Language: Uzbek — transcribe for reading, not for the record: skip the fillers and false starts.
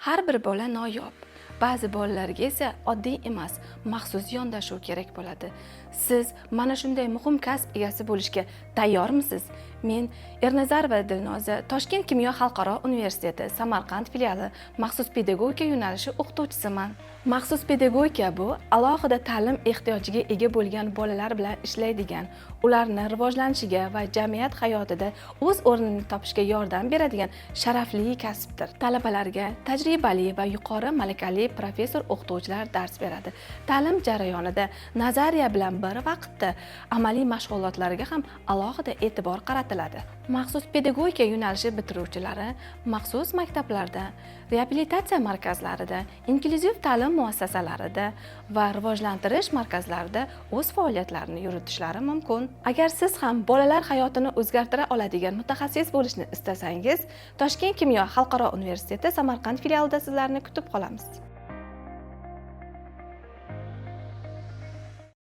Har bir bola noyob. Ba'zi bolalarga esa oddiy emas, maxsus yondashuv kerak bo'ladi. Siz mana shunday muhim kasb egasi bo'lishga tayyormisiz? Men Ernazarova Dilnoza, Toshkent kimyo xalqaro universiteti Samarqand filiali maxsus pedagogika yo'nalishi o'qituvchisiman. Maxsus pedagogika bu alohida ta'lim ehtiyojiga ega bo'lgan bolalar bilan ishlaydigan, ularni rivojlanishiga va jamiyat hayotida o'z o'rnini topishga yordam beradigan sharafli kasbdir. Talabalarga tajribali va yuqori malakali professor o'qituvchilar dars beradi. Ta'lim jarayonida nazariya bilan bir vaqtda amaliy mashg'ulotlarga ham alohida e'tibor qaratiladi. Maxsus pedagogika yo'nalishi bitiruvchilari maxsus maktablarda, reabilitatsiya markazlarida, inklyuziv ta'lim muassasalarida va rivojlantirish markazlarida o'z faoliyatlarini yuritishlari mumkin. Agar siz ham bolalar hayotini o'zgartira oladigan mutaxassis bo'lishni istasangiz, Toshkent kimyo xalqaro universiteti Samarqand filialida sizlarni kutib qolamiz.